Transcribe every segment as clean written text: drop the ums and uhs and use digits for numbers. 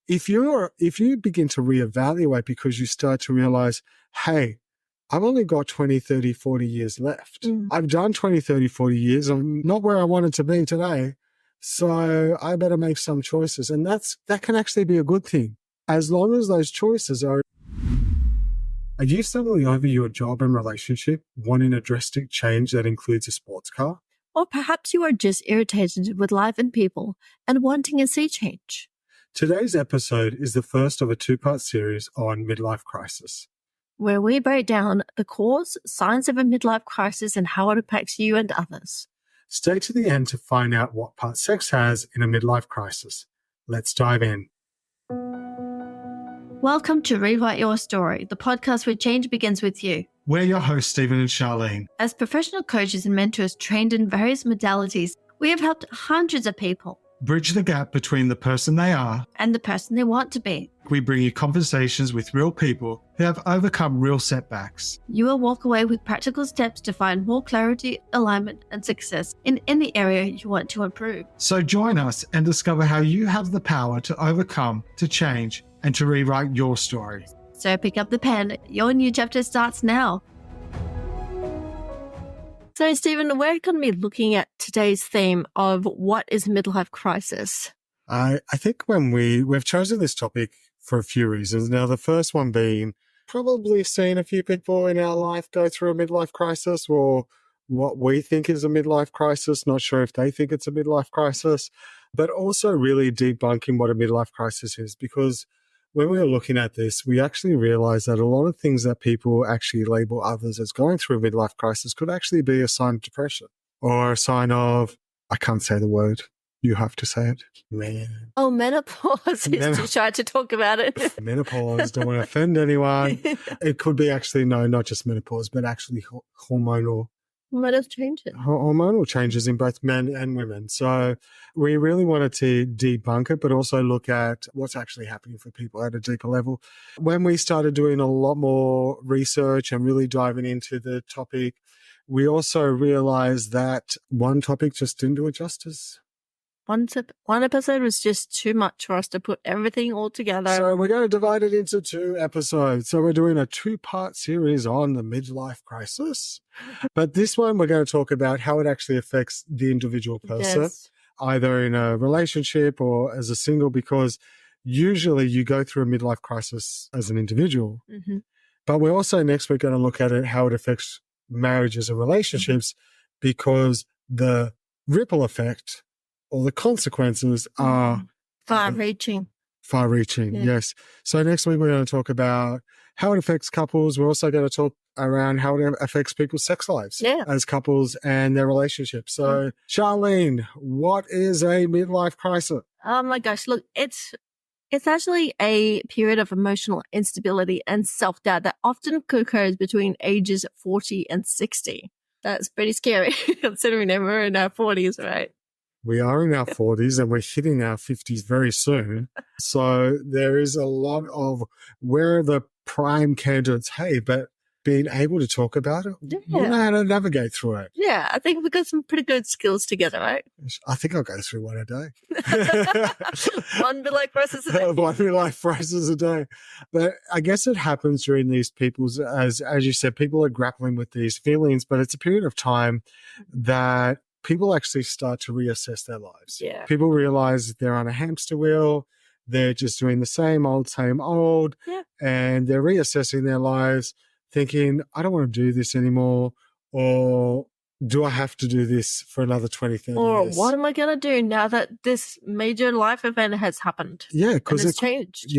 if you begin to reevaluate because you start to realize, hey, I've only got 20, 30, 40 years left. I've done 20, 30, 40 years. I'm not where I wanted to be today. So I better make some choices. And that can actually be a good thing. As long as those choices are you stumbling over your job and relationship, wanting a drastic change that includes a sports car? Or perhaps you are just irritated with life and people and wanting a sea change. Today's episode is the first of a two-part series on midlife crisis, where we break down the cause, signs of a midlife crisis, and how it affects you and others. Stay to the end to find out what part sex has in a midlife crisis. Let's dive in. Welcome to Rewrite Your Story, the podcast where change begins with you. We're your hosts, Stephen and Sharlene. As professional coaches and mentors trained in various modalities, we have helped hundreds of people bridge the gap between the person they are and the person they want to be. We bring you conversations with real people who have overcome real setbacks. You will walk away with practical steps to find more clarity, alignment, and success in any area you want to improve. So join us and discover how you have the power to overcome, to change, and to rewrite your story. So pick up the pen. Your new chapter starts now. So, Stephen, we're going to be looking at today's theme of what is midlife crisis. I think when we've chosen this topic for a few reasons. Now, the first one being probably seen a few people in our life go through a midlife crisis, or what we think is a midlife crisis. Not sure if they think it's a midlife crisis, but also really debunking what a midlife crisis is, because when we were looking at this, we actually realized that a lot of things that people actually label others as going through a midlife crisis could actually be a sign of depression or a sign of, I can't say the word, you have to say it. Man. Oh, menopause. He's too shy to talk about it. Menopause, don't want to offend anyone. It could be actually, no, not just menopause, but actually hormonal. Hormonal changes in both men and women. So we really wanted to debunk it, but also look at what's actually happening for people at a deeper level. When we started doing a lot more research and really diving into the topic, we also realized that one topic just didn't do it justice. One episode was just too much for us to put everything all together. So we're going to divide it into two episodes. So we're doing a two-part series on the midlife crisis. But this one, we're going to talk about how it actually affects the individual person, either in a relationship or as a single, because usually you go through a midlife crisis as an individual. Mm-hmm. But we're also next week going to look at it, how it affects marriages and relationships, because the ripple effect or the consequences are far-reaching. Yes. So next week we're going to talk about how it affects couples. We're also going to talk around how it affects people's sex lives as couples and their relationships. So, Sharlene, what is a midlife crisis? Oh my gosh, look, it's actually a period of emotional instability and self-doubt that often occurs between ages 40 and 60. That's pretty scary considering that we're in our 40s, right? We are in our 40s and we're hitting our 50s very soon. So there is a lot of where are the prime candidates, but being able to talk about it, you know how to navigate through it. Yeah, I think we've got some pretty good skills together, right? I think I'll go through one a day. One midlife crisis a day. One midlife crisis a day. But I guess it happens during these people's, as you said, people are grappling with these feelings, but it's a period of time that people actually start to reassess their lives. Yeah. People realize they're on a hamster wheel. They're just doing the same old. And they're reassessing their lives, thinking, I don't want to do this anymore. Or do I have to do this for another 20, 30 years? Or what am I going to do now that this major life event has happened? Yeah, because it's changed.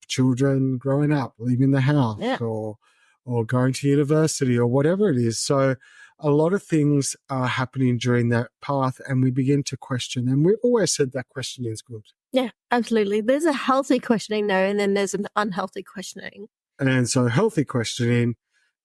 Children growing up, leaving the house or going to university or whatever it is. So a lot of things are happening during that path and we begin to question. And we've always said that questioning is good. Yeah, absolutely. There's a healthy questioning though, and then there's an unhealthy questioning. And so healthy questioning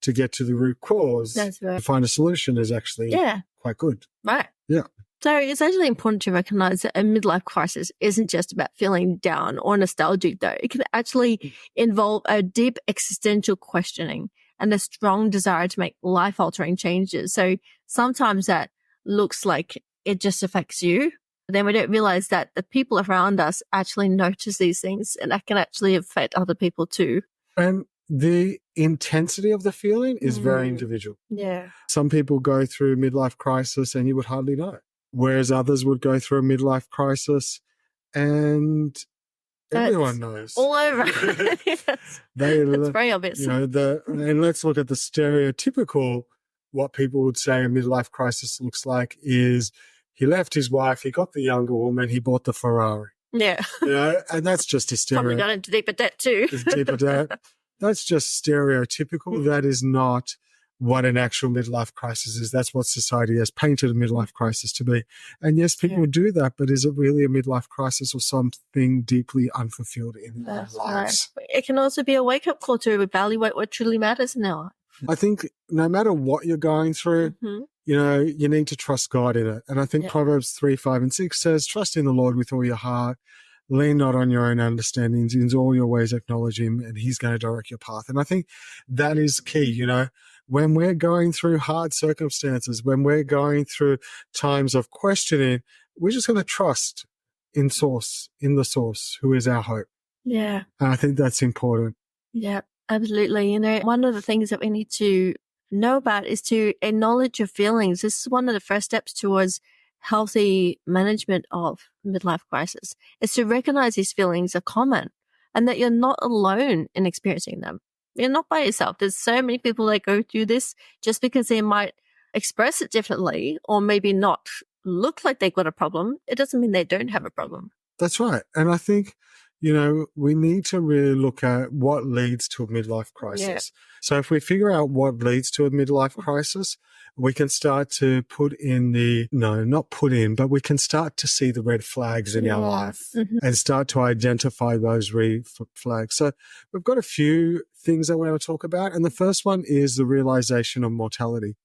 to get to the root cause, to find a solution is actually quite good. Right. Yeah. So it's actually important to recognize that a midlife crisis isn't just about feeling down or nostalgic though. It can actually involve a deep existential questioning and a strong desire to make life-altering changes. So sometimes that looks like it just affects you, then we don't realize that the people around us actually notice these things, and that can actually affect other people too. And the intensity of the feeling is very individual. Yeah. Some people go through midlife crisis and you would hardly know, whereas others would go through a midlife crisis and everyone knows. All over. Yes. It's very obvious. You know, and let's look at the stereotypical, what people would say a midlife crisis looks like is he left his wife, he got the younger woman, he bought the Ferrari. Yeah. You know, and that's just his Probably got into deeper debt too. Deeper debt. That's just stereotypical. That is not what an actual midlife crisis is. That's what society has painted a midlife crisis to be. And yes, people do that, but is it really a midlife crisis or something deeply unfulfilled in their lives? Right. It can also be a wake-up call to evaluate what truly matters in our life. I think no matter what you're going through, you know, you need to trust God in it. And I think Proverbs 3, 5, and 6 says, trust in the Lord with all your heart. Lean not on your own understandings. In all your ways acknowledge him, and he's going to direct your path. And I think that is key, you know. When we're going through hard circumstances, when we're going through times of questioning, we're just going to trust in the source, who is our hope. Yeah. And I think that's important. Yeah, absolutely. You know, one of the things that we need to know about is to acknowledge your feelings. This is one of the first steps towards healthy management of midlife crisis, is to recognize these feelings are common and that you're not alone in experiencing them. You're not by yourself. There's so many people that go through this. Just because they might express it differently or maybe not look like they've got a problem, it doesn't mean they don't have a problem. That's right. And I think, you know, we need to really look at what leads to a midlife crisis. Yeah. So if we figure out what leads to a midlife crisis, we can start to we can start to see the red flags in our life and start to identify those red flags. So we've got a few things that we want to talk about. And the first one is the realization of mortality.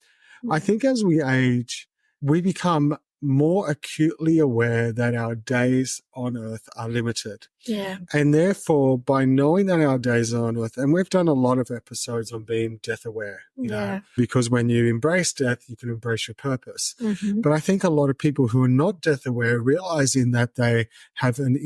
I think as we age, we become more acutely aware that our days on earth are limited. Yeah. And therefore, by knowing that our days are on earth, and we've done a lot of episodes on being death aware, you know, because when you embrace death, you can embrace your purpose. But I think a lot of people who are not death aware, realizing that they have an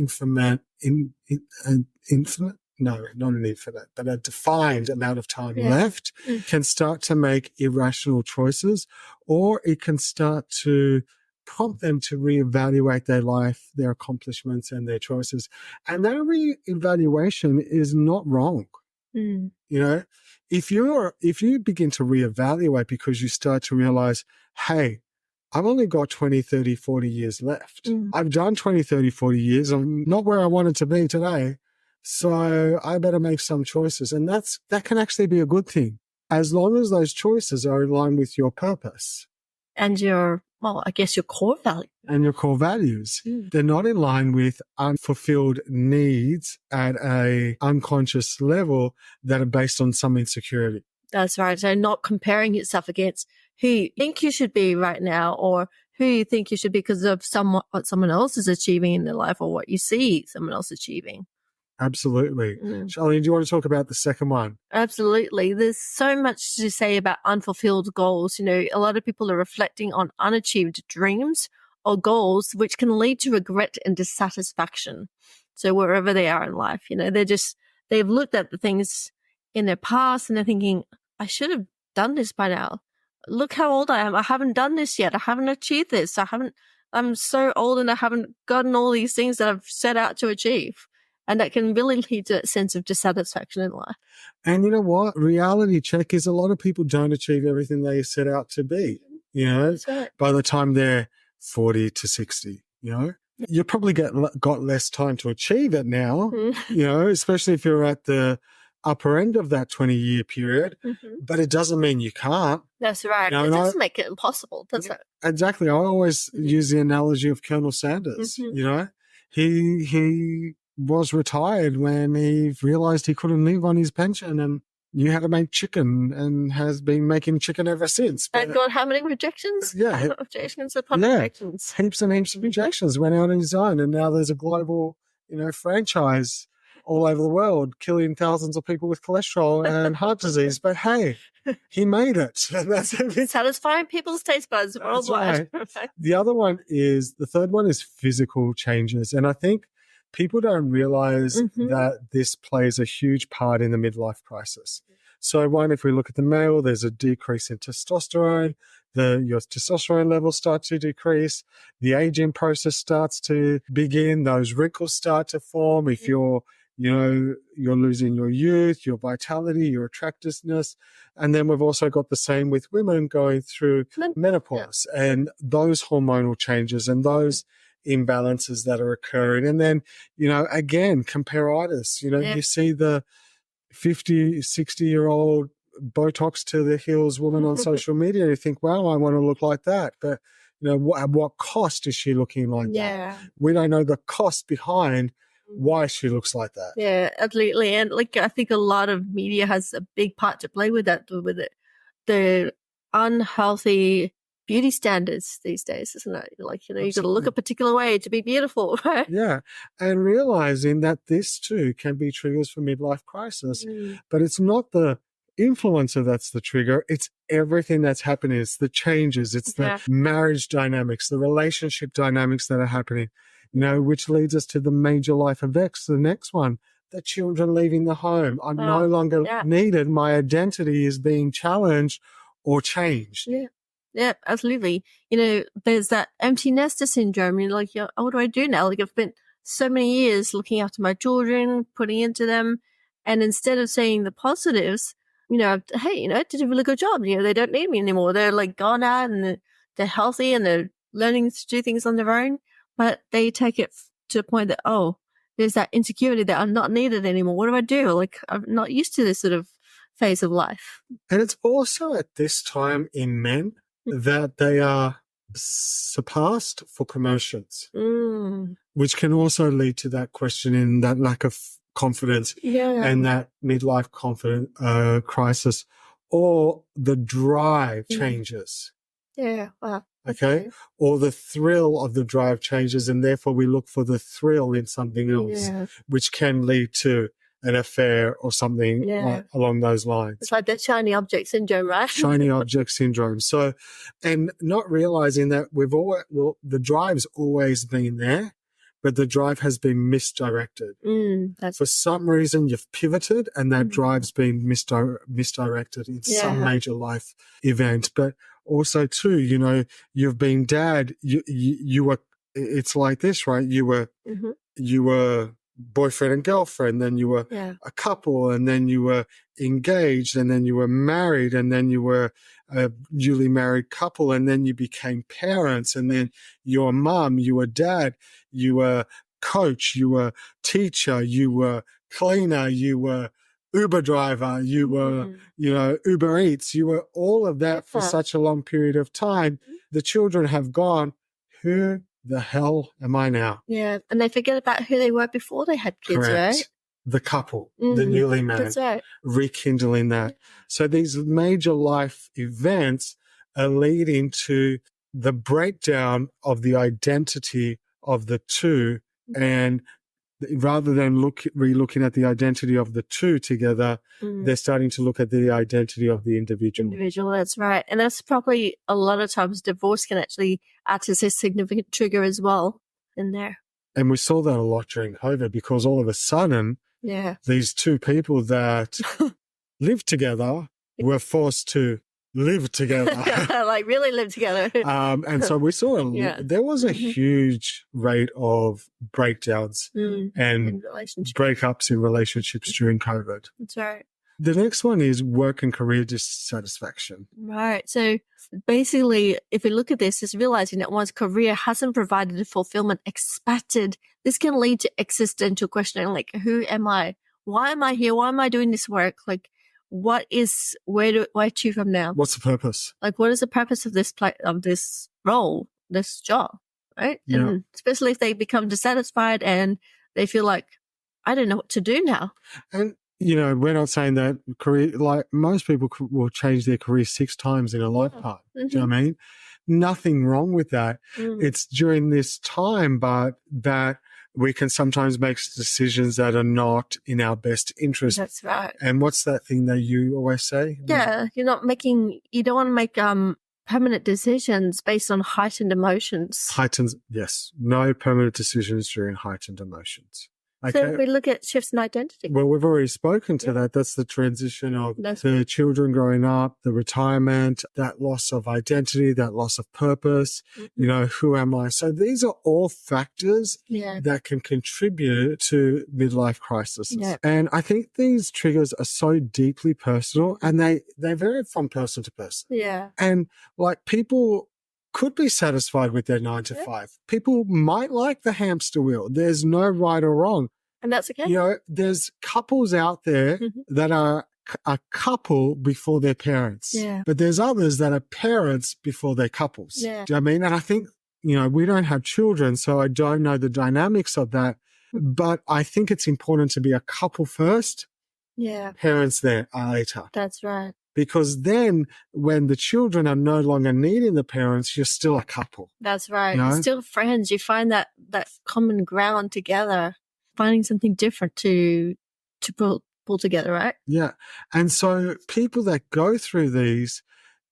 a defined amount of time left, can start to make irrational choices, or it can start to prompt them to reevaluate their life, their accomplishments, and their choices. And that reevaluation is not wrong. You know, if you begin to reevaluate because you start to realize, hey, I've only got 20, 30, 40 years left. I've done 20, 30, 40 years. I'm not where I wanted to be today. So I better make some choices. And that can actually be a good thing, as long as those choices are in line with your purpose. And your core value. And your core values. They're not in line with unfulfilled needs at a unconscious level that are based on some insecurity. That's right. So not comparing yourself against who you think you should be right now, or who you think you should be because of what someone else is achieving in their life, or what you see someone else achieving. Absolutely. Sharlene, do you want to talk about the second one? Absolutely. There's so much to say about unfulfilled goals. You know, a lot of people are reflecting on unachieved dreams or goals, which can lead to regret and dissatisfaction. So wherever they are in life, you know, they've looked at the things in their past and they're thinking, I should have done this by now. Look how old I am. I haven't done this yet. I haven't achieved this. I'm so old and I haven't gotten all these things that I've set out to achieve. And that can really lead to a sense of dissatisfaction in life. And you know what? Reality check is a lot of people don't achieve everything they set out to be, you know, That's right. By the time they're 40 to 60, you know. You probably got less time to achieve it now, you know, especially if you're at the upper end of that 20-year period, but it doesn't mean you can't. That's right. You know, it doesn't make it impossible, does it? Exactly. I always use the analogy of Colonel Sanders, you know. He was retired when he realized he couldn't live on his pension and knew how to make chicken and has been making chicken ever since. And got how many rejections? Yeah. Rejections upon rejections. Heaps and heaps of rejections, went out on his own, and now there's a global, you know, franchise all over the world, killing thousands of people with cholesterol and heart disease. But hey, He made it. And that's it. Satisfying people's taste buds worldwide. Right. The other one is, the third one is physical changes. And I think people don't realize that this plays a huge part in the midlife crisis. So one, if we look at the male, there's a decrease in testosterone. Your testosterone levels start to decrease. The aging process starts to begin. Those wrinkles start to form. If you're losing your youth, your vitality, your attractiveness. And then we've also got the same with women going through menopause and those hormonal changes and those imbalances that are occurring. And then, again, compareitis, you see the 50, 60-year-old Botox to the heels woman on social media. You think, wow, I want to look like that. But, at what cost is she looking like that? We don't know the cost behind why she looks like that. Yeah, absolutely. And I think a lot of media has a big part to play with that, with it. The unhealthy beauty standards these days, isn't it? You got to look a particular way to be beautiful, right? Yeah. And realizing that this too can be triggers for midlife crisis, but it's not the influencer that's the trigger. It's everything that's happening. It's the changes. It's the marriage dynamics, the relationship dynamics that are happening, which leads us to the major life events. The next one, the children leaving the home. I'm no longer needed. My identity is being challenged or changed. Yeah, absolutely. There's that empty nester syndrome. What do I do now? I've spent so many years looking after my children, putting into them. And instead of saying the positives, hey, I did a really good job. They don't need me anymore. They're gone out and they're healthy and they're learning to do things on their own. But they take it to the point that, there's that insecurity that I'm not needed anymore. What do I do? I'm not used to this sort of phase of life. And it's also at this time in men that they are surpassed for promotions, which can also lead to that question in that lack of confidence and that midlife crisis, or the drive changes. Yeah. Wow. Okay. Or the thrill of the drive changes, and therefore we look for the thrill in something else, which can lead to an affair or something along those lines. It's like that shiny object syndrome, right? Shiny object syndrome. So, and not realizing that the drive's always been there, but the drive has been misdirected. For some reason, you've pivoted and that drive's been misdirected in some major life event. But also too, you've been dad, you were, it's like this, right? You were boyfriend and girlfriend, then you were a couple, and then you were engaged, and then you were married, and then you were a newly married couple, and then you became parents, and then you're mum, you were dad, you were coach, you were teacher, you were cleaner, you were Uber driver, you were, Uber Eats, you were all of that for such a long period of time. The children have gone, who the hell am I now? Yeah, and they forget about who they were before they had kids, right? The couple, the newly married, that's right. Rekindling that. So these major life events are leading to the breakdown of the identity of the two, and rather than re-looking at the identity of the two together, they're starting to look at the identity of the individual. That's right. And that's probably a lot of times divorce can actually act as a significant trigger as well in there. And we saw that a lot during COVID, because all of a sudden, these two people that lived together were forced to live together. Really live together. And so we saw there was a huge rate of breakdowns and breakups in relationships during COVID. That's right. The next one is work and career dissatisfaction. Right. So basically, if we look at this, it's realizing that one's career hasn't provided the fulfillment expected. This can lead to existential questioning, who am I? Why am I here? Why am I doing this work? Where to from now? What's the purpose? What is the purpose of this role, this job, right? Yeah. And especially if they become dissatisfied and they feel like, I don't know what to do now. And, we're not saying that career, most people will change their career 6 times in a lifetime. Do you know what I mean? Nothing wrong with that. It's during this time, but that we can sometimes make decisions that are not in our best interest. That's right. And what's that thing that you always say? Yeah, you don't want to make permanent decisions based on heightened emotions. Yes. No permanent decisions during heightened emotions. Okay. So if we look at shifts in identity. Well, we've already spoken to that. That's the transition of the children growing up, the retirement, that loss of identity, that loss of purpose. You know, who am I? So these are all factors that can contribute to midlife crises. Yeah. And I think these triggers are so deeply personal, and they vary from person to person. Yeah. And like, people could be satisfied with their 9 to 5. People might like the hamster wheel. There's no right or wrong. And that's okay. You know, there's couples out there that are a couple before they're parents. Yeah. But there's others that are parents before they're couples. Yeah. Do you know what I mean? And I think, you know, we don't have children, so I don't know the dynamics of that. But I think it's important to be a couple first. Yeah. Parents there later. That's right. Because then when the children are no longer needing the parents, you're still a couple. That's right. You know? You're still friends. You find that common ground together, finding something different to pull together, right? Yeah. And so people that go through these,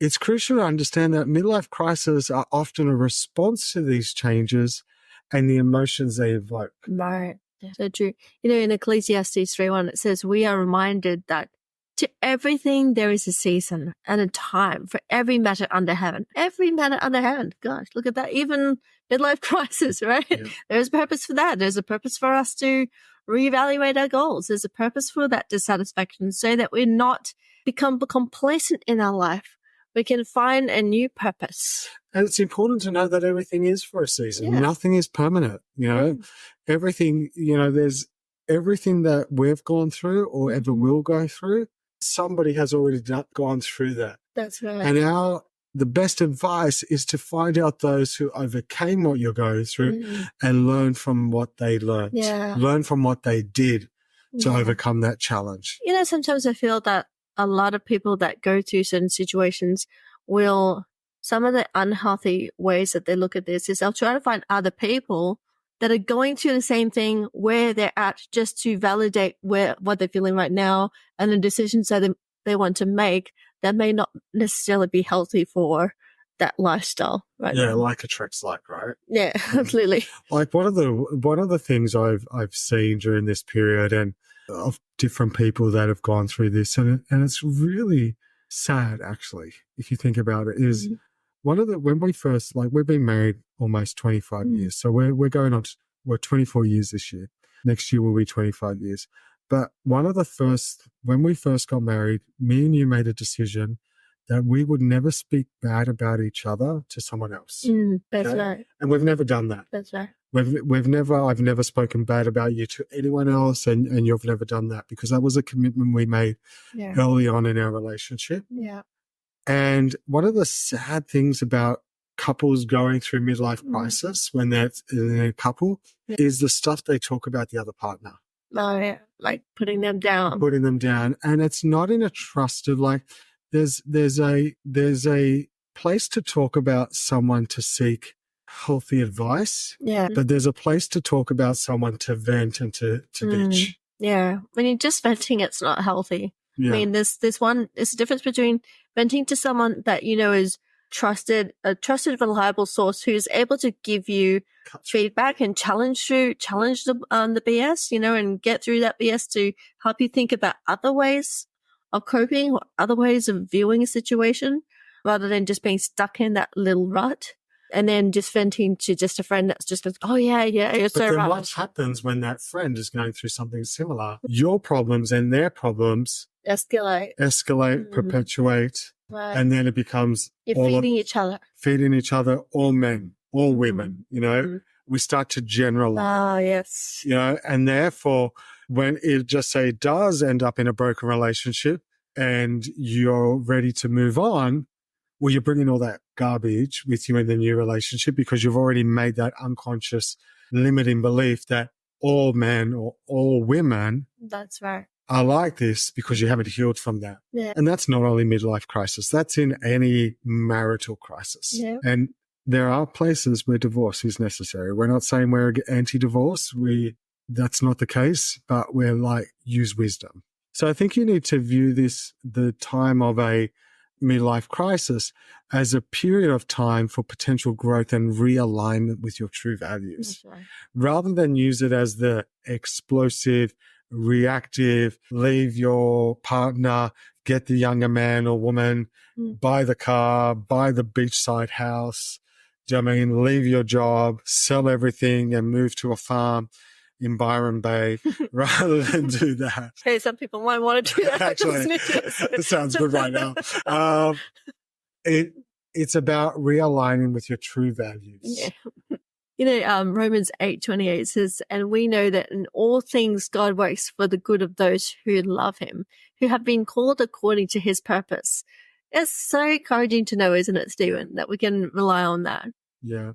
it's crucial to understand that midlife crises are often a response to these changes and the emotions they evoke. Right. Yeah. So true. You know, in Ecclesiastes 3:1, it says, we are reminded that to everything there is a season and a time for every matter under heaven. Every matter under heaven. Gosh, look at that. Even midlife crisis, right? Yeah. There's a purpose for that. There's a purpose for us to reevaluate our goals. There's a purpose for that dissatisfaction so that we're not become complacent in our life. We can find a new purpose. And it's important to know that everything is for a season. Yeah. Nothing is permanent, you know. Everything, you know, there's everything that we've gone through or ever will go through. Somebody has already gone through that. That's right. And the best advice is to find out those who overcame what you're going through and learn from what they learned. Yeah. Learn from what they did to overcome that challenge. You know, sometimes I feel that a lot of people that go through certain situations some of the unhealthy ways that they look at this is they'll try to find other people that are going through the same thing where they're at just to validate what they're feeling right now and the decisions that they want to make that may not necessarily be healthy for that lifestyle right now. Like attracts like, right? Yeah, absolutely. Like one of the things I've seen during this period and of different people that have gone through this, and it's really sad actually, if you think about it, is when we first, like, we've been married almost 25 years. So we're 24 years this year. Next year will be 25 years. But when we first got married, me and you made a decision that we would never speak bad about each other to someone else. That's right. And we've never done that. That's right. I've never spoken bad about you to anyone else, and you've never done that, because that was a commitment we made early on in our relationship. Yeah. And one of the sad things about couples going through midlife crisis when they're in a couple is the stuff they talk about the other partner. Oh, yeah. Like putting them down. And it's not in a trusted, like, there's a place to talk about someone to seek healthy advice. Yeah. But there's a place to talk about someone to vent and to bitch. Yeah. When you're just venting, it's not healthy. Yeah. I mean, there's a difference between venting to someone that you know is a trusted, reliable source who's able to give you feedback and challenge the BS, you know, and get through that BS to help you think about other ways of coping or other ways of viewing a situation rather than just being stuck in that little rut. And then just venting to just a friend that's just goes, oh, yeah, you're so right. But then what happens when that friend is going through something similar? Your problems and their problems escalate, perpetuate, right. And then it becomes you're feeding each other, all men, all women, you know. We start to generalize. Oh, yes. You know, and therefore, when it just say does end up in a broken relationship and you're ready to move on, well, you're bringing all that garbage with you in the new relationship because you've already made that unconscious limiting belief that all men or all women that's right. are like this because you haven't healed from that. Yeah. And that's not only midlife crisis. That's in any marital crisis. Yeah. And there are places where divorce is necessary. We're not saying we're anti-divorce. That's not the case, but we're like, use wisdom. So I think you need to view the time of a midlife crisis as a period of time for potential growth and realignment with your true values, Right. rather than use it as the explosive, reactive, leave your partner, get the younger man or woman, buy the car, buy the beachside house. Do you know what I mean? Leave your job, sell everything and move to a farm in Byron Bay rather than do that. Hey, some people might want to do that. Actually, it sounds good right now. It's about realigning with your true values. Yeah. Romans 8:28 says, and we know that in all things God works for the good of those who love him, who have been called according to his purpose. It's so encouraging to know, isn't it, Stephen, that we can rely on that. Yeah.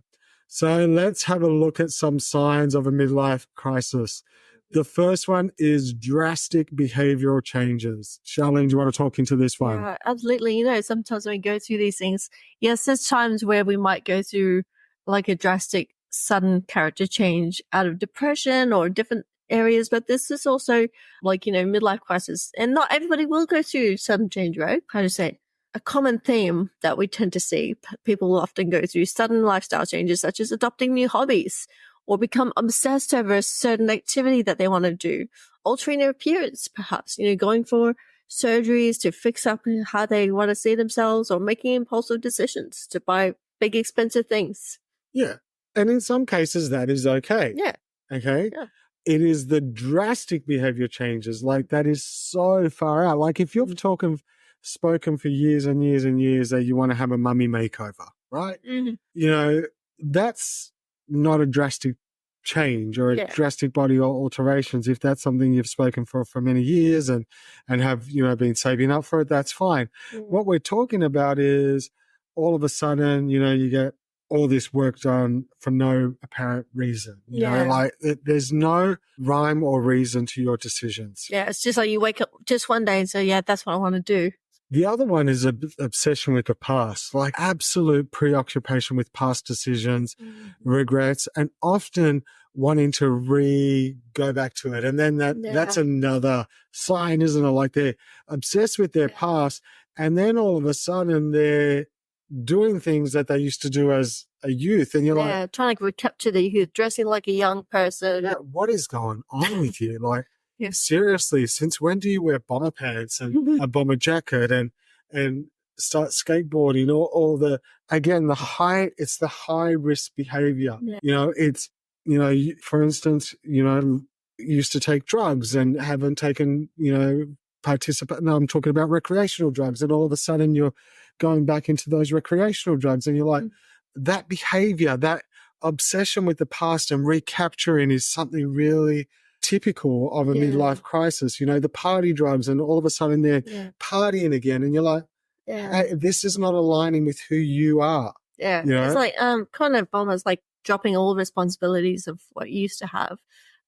So let's have a look at some signs of a midlife crisis. The first one is drastic behavioral changes. Sharlene, do you want to talk into this one? Yeah, absolutely. Sometimes when we go through these things, yes, there's times where we might go through like a drastic, sudden character change out of depression or different areas, but this is also like, midlife crisis. And not everybody will go through sudden change, right? How to say? A common theme that we tend to see, people will often go through sudden lifestyle changes such as adopting new hobbies or become obsessed over a certain activity that they want to do, altering their appearance perhaps, going for surgeries to fix up how they want to see themselves or making impulsive decisions to buy big expensive things. Yeah. And in some cases that is okay. Yeah. Okay. Yeah. It is the drastic behavior changes, like that is so far out. Like if you've spoken for years and years and years that you want to have a mummy makeover, right? Mm-hmm. That's not a drastic change or a drastic body alterations. If that's something you've spoken for many years and have, been saving up for it, that's fine. What we're talking about is all of a sudden, you get all this work done for no apparent reason. There's no rhyme or reason to your decisions. Yeah, it's just like you wake up just one day and say, yeah, that's what I want to do. The other one is obsession with the past, like absolute preoccupation with past decisions, regrets, and often wanting to go back to it. And then that's another sign, isn't it? Like they're obsessed with their past, and then all of a sudden they're doing things that they used to do as a youth. And you're like, trying to recapture the youth, dressing like a young person. Yeah, what is going on with you? Like, seriously, since when do you wear bomber pants and a bomber jacket and start skateboarding? All the high risk behavior. It's, for instance, used to take drugs and haven't taken, participate. No, I'm talking about recreational drugs. And all of a sudden you're going back into those recreational drugs and you're like, that behavior, that obsession with the past and recapturing is something really typical of a midlife crisis. The party drugs, and all of a sudden they're partying again, and you're like, hey, this is not aligning with who you are. Yeah. It's like kind of almost like dropping all responsibilities of what you used to have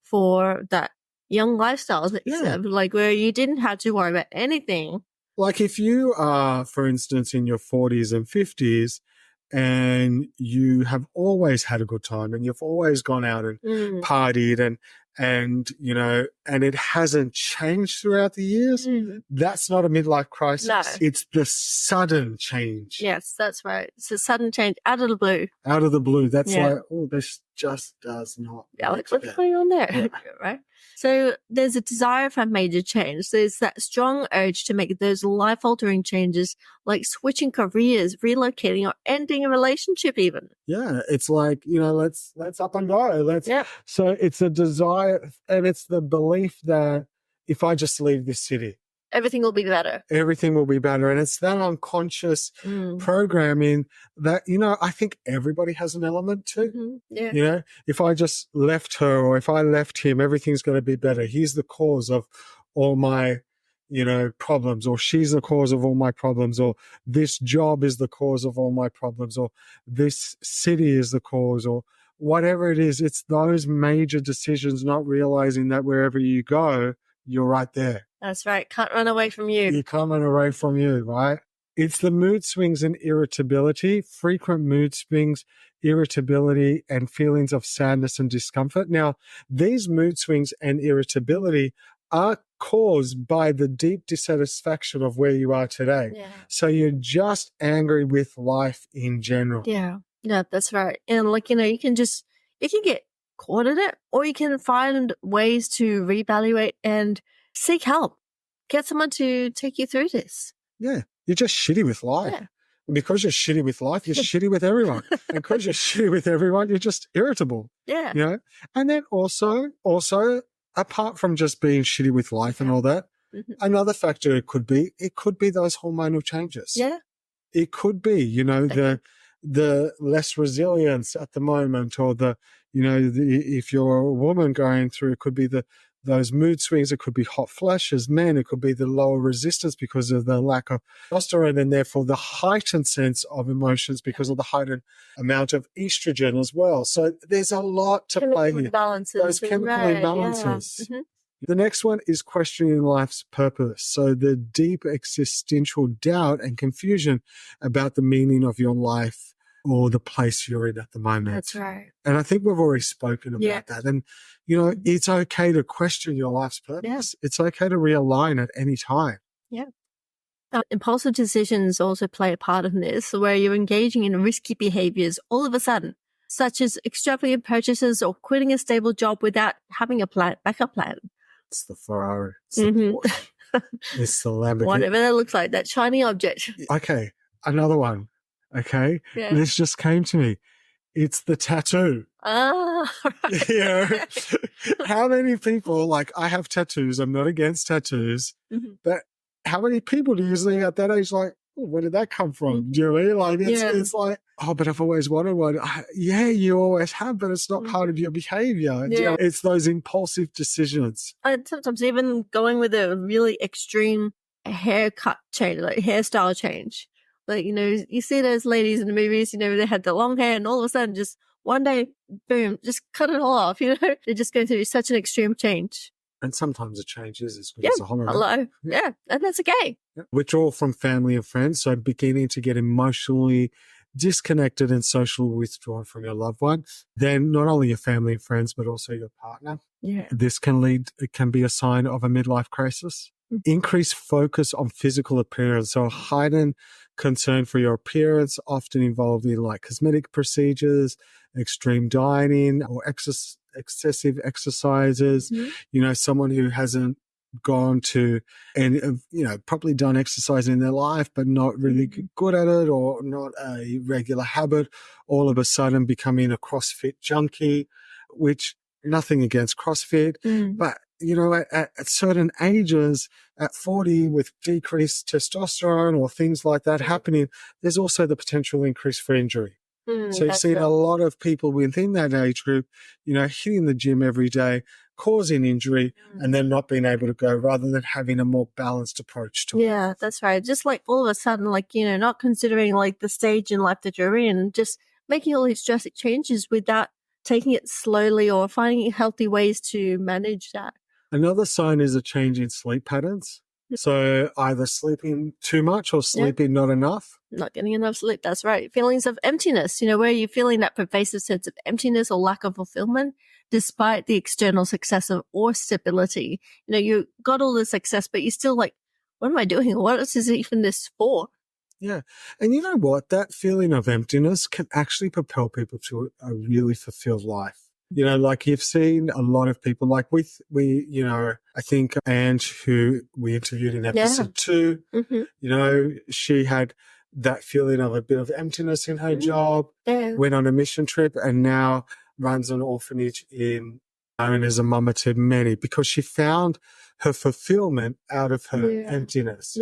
for that young lifestyle that you have, like where you didn't have to worry about anything. Like if you are, for instance, in your 40s and 50s, and you have always had a good time and you've always gone out and partied and it hasn't changed throughout the years, that's not a midlife crisis. No. It's the sudden change. Yes, that's right. It's a sudden change out of the blue. Out of the blue. That's like, oh, this just does not. Yeah, like what's going on there? Right? So there's a desire for major change. There's that strong urge to make those life-altering changes, like switching careers, relocating, or ending a relationship even. Yeah, it's like, let's up and go. So it's a desire, and it's the belief that if I just leave this city, everything will be better. Everything will be better. And it's that unconscious programming that, I think everybody has an element to. If I just left her or if I left him, everything's going to be better. He's the cause of all my, problems, or she's the cause of all my problems, or this job is the cause of all my problems, or this city is the cause, or whatever it is. It's those major decisions, not realizing that wherever you go, you're right there. That's right. Can't run away from you. You can't run away from you, right? It's the mood swings and irritability, frequent mood swings, irritability, and feelings of sadness and discomfort. Now, these mood swings and irritability are caused by the deep dissatisfaction of where you are today. Yeah. So you're just angry with life in general. Yeah. Yeah, that's right. And like, you can get caught in it, or you can find ways to reevaluate and seek help. Get someone to take you through this. Yeah. You're just shitty with life. Yeah. And because you're shitty with life, you're shitty with everyone. And because you're shitty with everyone, you're just irritable. Yeah. And then also, apart from just being shitty with life and all that, another factor it could be those hormonal changes. Yeah. It could be, the less resilience at the moment, or if you're a woman going through, it could be those mood swings. It could be hot flashes. Men, it could be the lower resistance because of the lack of testosterone, and therefore the heightened sense of emotions because of the heightened amount of estrogen as well. So there's a lot to play here. Those chemical imbalances. Yeah. The next one is questioning life's purpose. So the deep existential doubt and confusion about the meaning of your life or the place you're in at the moment. That's right. And I think we've already spoken about that. And, it's okay to question your life's purpose. Yeah. It's okay to realign at any time. Yeah. Impulsive decisions also play a part in this, where you're engaging in risky behaviors all of a sudden, such as extravagant purchases or quitting a stable job without having a backup plan. It's the Ferrari. It's the Porsche. It's the Lamborghini. Whatever that looks like, that shiny object. Okay. Another one. Okay. Yeah. This just came to me. It's the tattoo. Right. How many people, I have tattoos. I'm not against tattoos, but how many people do you see at that age where did that come from? Do you know what I mean? It's like, oh, but I've always wanted one. Yeah, you always have, but it's not part of your behavior. Yeah. It's those impulsive decisions. And sometimes even going with a really extreme haircut change, hairstyle change. You see those ladies in the movies, they had the long hair and all of a sudden just one day, boom, just cut it all off, They're just going through such an extreme change. And sometimes the change is as good as a holiday. Hello. Yeah. And that's okay. Withdrawal from family and friends. So beginning to get emotionally disconnected and socially withdrawn from your loved one. Then not only your family and friends, but also your partner. Yeah. This can be a sign of a midlife crisis. Increased focus on physical appearance. So heightened concern for your appearance, often involved in cosmetic procedures, extreme dieting, or excessive exercises. Someone who hasn't gone to and probably done exercise in their life but not really good at it, or not a regular habit, all of a sudden becoming a CrossFit junkie, which nothing against CrossFit, but at certain ages, at 40, with decreased testosterone or things like that happening, there's also the potential increase for injury. So you've seen a lot of people within that age group, hitting the gym every day, causing injury, and then not being able to go, rather than having a more balanced approach to it. Yeah, that's right. Just all of a sudden, not considering the stage in life that you're in, just making all these drastic changes without taking it slowly or finding healthy ways to manage that. Another sign is a change in sleep patterns. So either sleeping too much or sleeping not enough. Not getting enough sleep, that's right. Feelings of emptiness, where you're feeling that pervasive sense of emptiness or lack of fulfillment, despite the external success or stability. You got all the success, but you're still what am I doing? What else is even this for? Yeah. And you know what? That feeling of emptiness can actually propel people to a really fulfilled life. You've seen a lot of people, I think Ange, who we interviewed in episode 2, she had that feeling of a bit of emptiness in her job, went on a mission trip, and now runs an orphanage and is a mama to many, because she found her fulfillment out of her emptiness.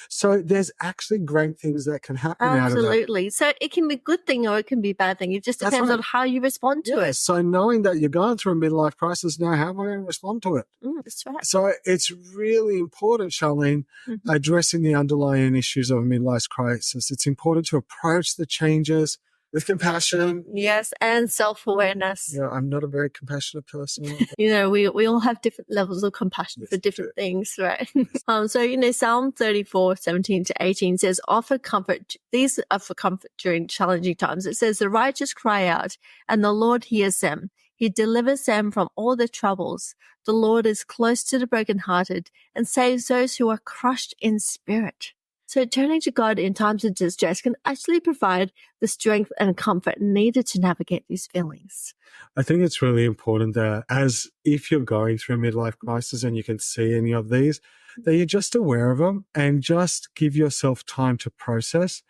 So there's actually great things that can happen out of that. Absolutely. So it can be a good thing or it can be a bad thing. It just depends on how you respond to it. So knowing that you're going through a midlife crisis now, how am I going to respond to it? That's right. So it's really important, Sharlene, addressing the underlying issues of a midlife crisis. It's important to approach the changes with compassion. Yes, and self-awareness. Yeah, I'm not a very compassionate person. We all have different levels of compassion for different things, right? So, Psalm 34:17-18 says, offer comfort. These are for comfort during challenging times. It says, the righteous cry out, and the Lord hears them. He delivers them from all their troubles. The Lord is close to the brokenhearted and saves those who are crushed in spirit. So turning to God in times of distress can actually provide the strength and comfort needed to navigate these feelings. I think it's really important that as if you're going through a midlife crisis and you can see any of these, that you're just aware of them and just give yourself time to process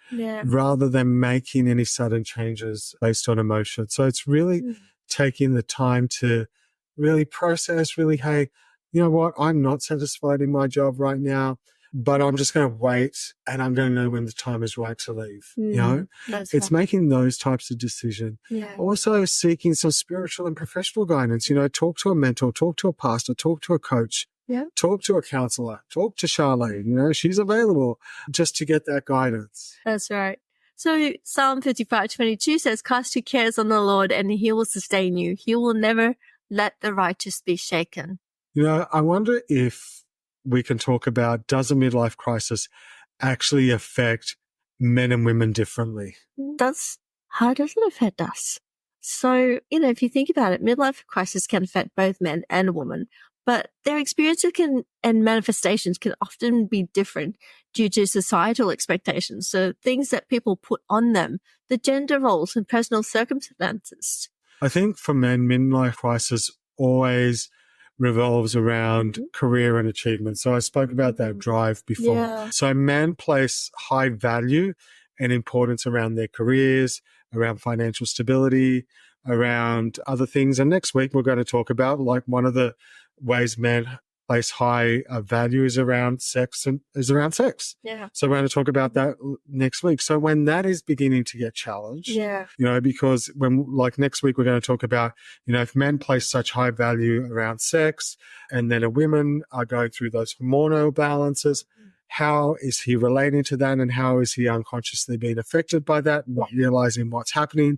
rather than making any sudden changes based on emotion. So it's really taking the time to really process, really, hey, you know what? I'm not satisfied in my job right now, but I'm just going to wait and I'm going to know when the time is right to leave. It's making those types of decisions. Also seeking some spiritual and professional guidance. Talk to a mentor, talk to a pastor, talk to a coach, talk to a counselor, talk to Sharlene. She's available just to get that guidance. That's right. So Psalm 55:22 says, cast your cares on the Lord and he will sustain you. He will never let the righteous be shaken. I wonder if we can talk about, does a midlife crisis actually affect men and women differently? How does it affect us? So, if you think about it, midlife crisis can affect both men and women, but their experiences and manifestations can often be different due to societal expectations. So things that people put on them, the gender roles and personal circumstances. I think for men, midlife crisis always revolves around career and achievement. So I spoke about that drive before. Yeah. So men place high value and importance around their careers, around financial stability, around other things. And next week we're going to talk about one of the ways men place high value is around sex. Yeah. So we're going to talk about that next week. So when that is beginning to get challenged, because next week we're going to talk about, if men place such high value around sex and then women are going through those hormonal balances, how is he relating to that and how is he unconsciously being affected by that, not realizing what's happening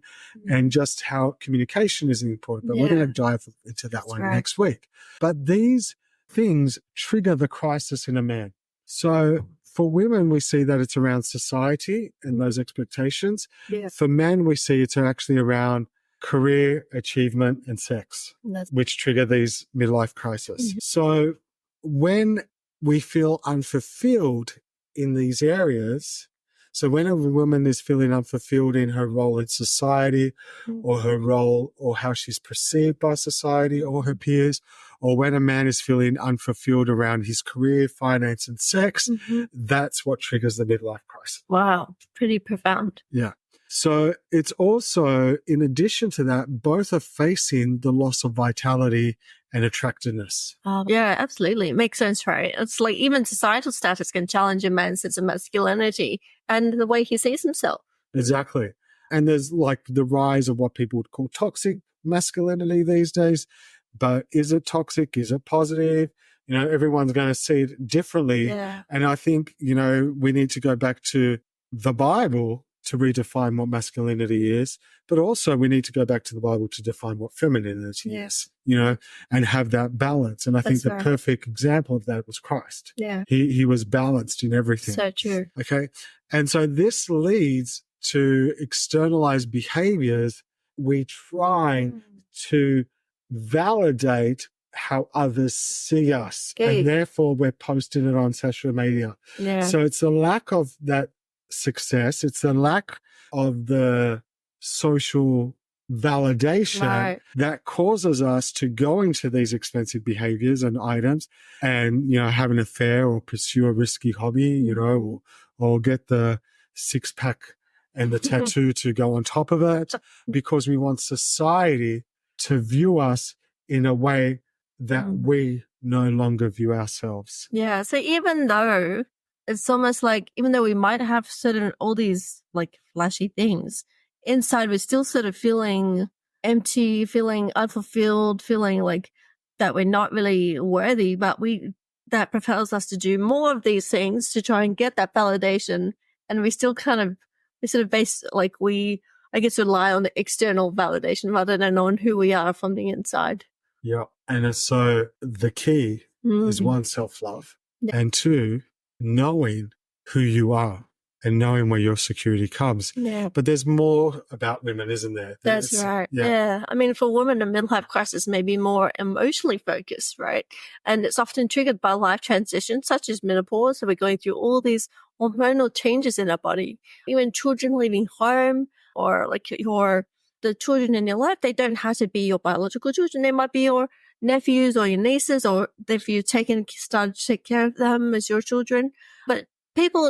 and just how communication is important. But we're going to dive into that next week. But these things trigger the crisis in a man. So for women, we see that it's around society and those expectations. Yeah. For men, we see it's actually around career, achievement, and sex, which trigger these midlife crises. So when we feel unfulfilled in these areas, so when a woman is feeling unfulfilled in her role in society or her role or how she's perceived by society or her peers, or when a man is feeling unfulfilled around his career, finance, and sex, that's what triggers the midlife crisis. Wow. Pretty profound. Yeah. So it's also, in addition to that, both are facing the loss of vitality and attractiveness. Yeah, absolutely. It makes sense, right? It's like even societal status can challenge a man's sense of masculinity and the way he sees himself. Exactly. And there's the rise of what people would call toxic masculinity these days. But is it toxic? Is it positive? Everyone's going to see it differently. Yeah. And I think, we need to go back to the Bible to redefine what masculinity is, but also we need to go back to the Bible to define what femininity is, and have that balance. And I think the perfect example of that was Christ. Yeah. He was balanced in everything. So true. Okay. And so this leads to externalized behaviors. We try to validate how others see us. Okay. And therefore we're posting it on social media. Yeah. So it's a lack of that success. It's the lack of the social validation that causes us to go into these expensive behaviors and items and, have an affair or pursue a risky hobby, or get the six pack and the tattoo to go on top of it because we want society to view us in a way that we no longer view ourselves. Yeah. So even though it's almost like, even though we might have all these flashy things, inside we're still sort of feeling empty, feeling unfulfilled, feeling like that we're not really worthy, but that propels us to do more of these things to try and get that validation. And we still we sort of base, I I guess, rely on the external validation rather than on who we are from the inside. Yeah. And so the key is one, self-love, and two, knowing who you are and knowing where your security comes. Yeah. But there's more about women, isn't there? That's right. Yeah. I mean, for women, a midlife crisis may be more emotionally focused, right? And it's often triggered by life transitions such as menopause. So we're going through all these hormonal changes in our body. Even children leaving home, or like the children in your life, they don't have to be your biological children. They might be your nephews or your nieces, or if you've started to take care of them as your children. But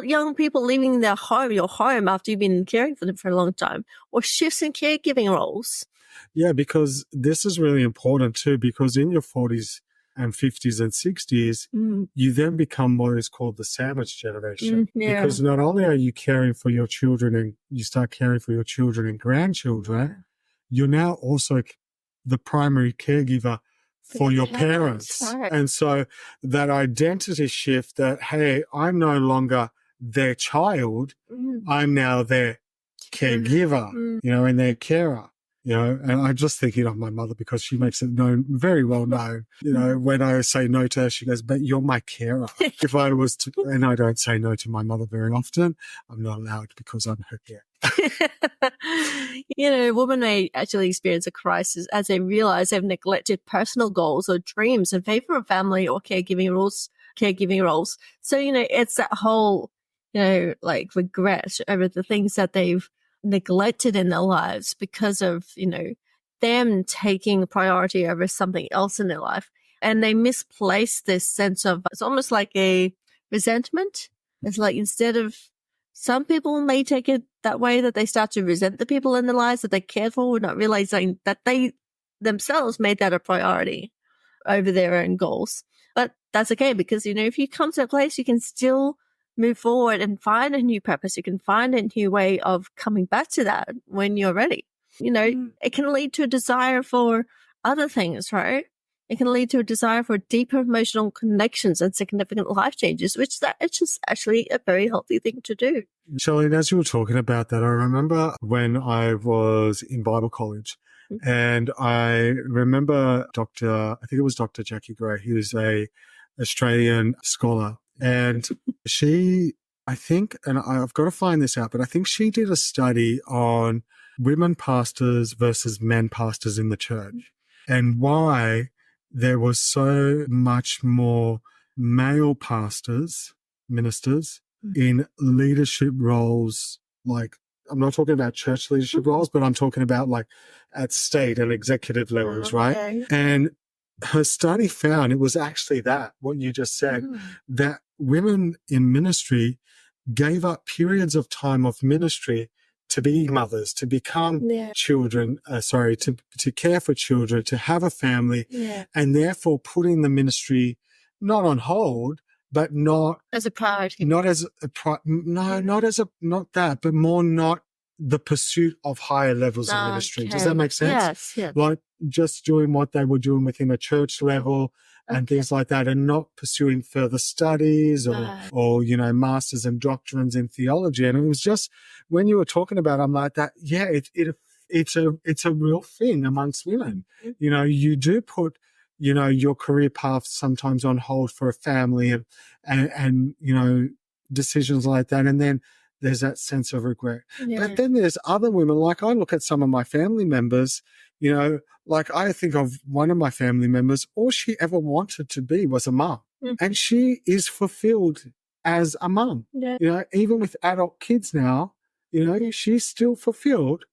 young people leaving your home after you've been caring for them for a long time, or shifts in caregiving roles. Yeah, because this is really important too, because in your 40s and 50s and 60s, you then become what is called the sandwich generation. Because not only are you caring for your children and you start caring for your children and grandchildren, you're now also the primary caregiver for your parents. Right. And so that identity shift that, hey, I'm no longer their child, I'm now their caregiver, and their carer. And I'm just thinking of my mother because she makes it very well known. When I say no to her, she goes, but you're my carer. If I was to, and I don't say no to my mother very often, I'm not allowed because I'm her carer. Women may actually experience a crisis as they realize they've neglected personal goals or dreams in favor of family or caregiving roles. So, it's that whole, regret over the things that they've neglected in their lives because of, them taking priority over something else in their life. And they misplace this sense of, it's almost like a resentment. It's like instead of, some people may take it that way, that they start to resent the people in their lives that they cared for, not realizing that they themselves made that a priority over their own goals. But that's okay, because, if you come to a place, you can still move forward and find a new purpose. You can find a new way of coming back to that when you're ready. It can lead to a desire for other things, right? It can lead to a desire for deeper emotional connections and significant life changes, which it's just actually a very healthy thing to do. Sharlene, as you were talking about that, I remember when I was in Bible college, and I remember I think it was Dr. Jackie Gray. He was a Australian scholar, and she, I think, and I've got to find this out, but I think she did a study on women pastors versus men pastors in the church, and why there was so much more male pastors, ministers, in leadership roles. Like, I'm not talking about church leadership roles, but I'm talking about like at state and executive levels, right? And her study found it was actually what you just said, that women in ministry gave up periods of time of ministry to be mothers, to become children, to care for children, to have a family, and therefore putting the ministry not on hold, but not as a priority, not the pursuit of higher levels of ministry. Does that make sense? Yes. Like just doing what they were doing within a church level and things like that, and not pursuing further studies or masters and doctrines in theology. And it was just, when you were talking about it, I'm like that. Yeah, it's a real thing amongst women. You do put your career path sometimes on hold for a family and decisions like that. And then there's that sense of regret. But then there's other women, like I look at some of my family members, like I think of one of my family members, all she ever wanted to be was a mom. And she is fulfilled as a mom. Even with adult kids now, she's still fulfilled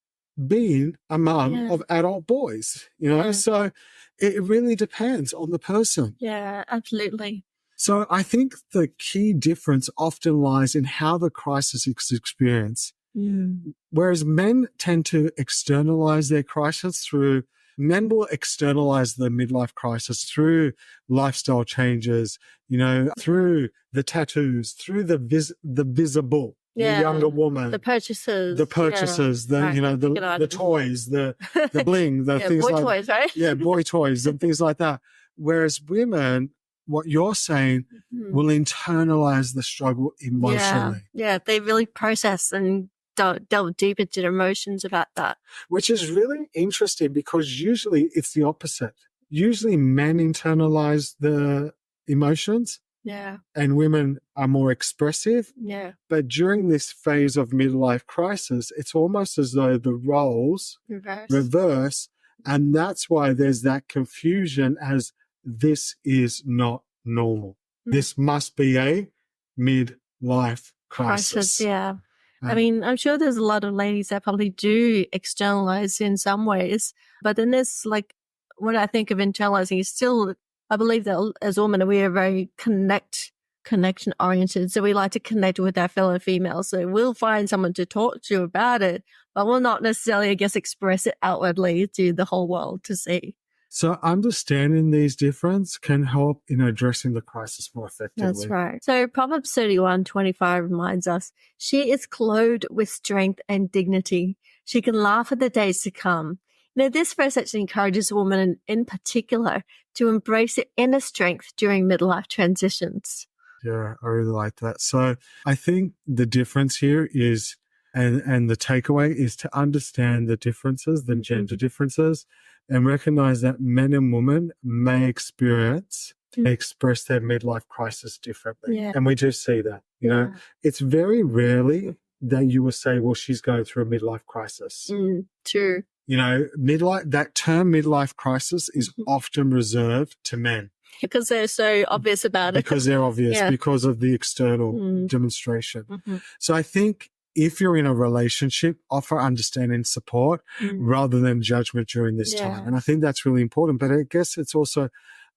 being a mom of adult boys, so it really depends on the person. Yeah, absolutely. So I think the key difference often lies in how the crisis is experienced. Whereas men tend to externalize their crisis men will externalize the midlife crisis through lifestyle changes, through the tattoos, through the visible. The younger woman, the purchases, the toys, the bling, the things boy like toys, right? boy toys and things like that. Whereas women, what you're saying, will internalize the struggle emotionally. Yeah, they really process and delve deep into their emotions about that. Which is really interesting because usually it's the opposite. Usually men internalize the emotions Yeah. and women are more expressive. Yeah. But during this phase of midlife crisis, it's almost as though the roles reverse. And that's why there's that confusion as this is not normal. This must be a midlife crisis. Yeah. I mean, I'm sure there's a lot of ladies that probably do externalize in some ways, but then there's like, what I think of internalizing is still, I believe that as women, we are very connection oriented. So we like to connect with our fellow females. So we'll find someone to talk to about it, but we'll not necessarily, I guess, express it outwardly to the whole world to see. So understanding these differences can help in addressing the crisis more effectively. That's right. So Proverbs 31:25 reminds us, she is clothed with strength and dignity. She can laugh at the days to come. Now, this verse actually encourages women in particular to embrace their inner strength during midlife transitions. Yeah, I really like that. So I think the difference here is, and the takeaway is to understand the differences, the gender differences, and recognize that men and women may express their midlife crisis differently. Yeah. And we do see that. You know, it's very rarely that you will say, well, she's going through a midlife crisis. True. You know, that term midlife crisis is often reserved to men. Because they're so obvious about it. Because they're obvious, because of the external demonstration. So I think if you're in a relationship, offer understanding and support rather than judgment during this time. And I think that's really important. But I guess it's also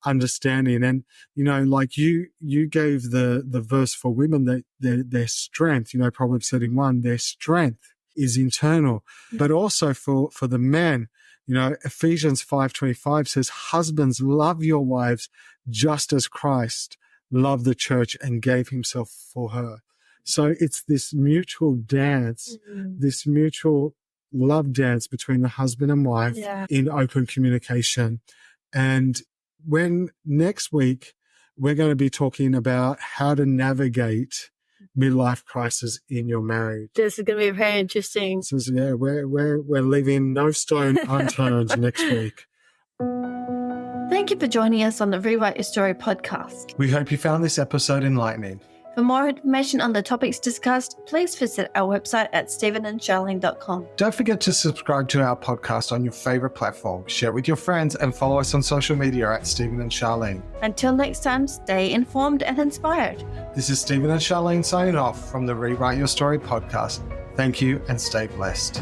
understanding. And, you know, like you gave the verse for women, that their strength, you know, Proverbs 31, their strength is internal. But also for the men, you know, Ephesians 5:25 says, husbands, love your wives just as Christ loved the church and gave himself for her. So it's this mutual dance, this mutual love dance between the husband and wife in open communication. And when next week, we're going to be talking about how to navigate midlife crisis in your marriage. This is going to be very interesting. So yeah, we're leaving no stone unturned next week. Thank you for joining us on the Rewrite Your Story podcast. We hope you found this episode enlightening. For more information on the topics discussed, please visit our website at stephenansharlene.com. Don't forget to subscribe to our podcast on your favorite platform, share it with your friends, and follow us on social media at Stephen and Sharlene. Until next time, stay informed and inspired. This is Stephen and Sharlene signing off from the Rewrite Your Story podcast. Thank you and stay blessed.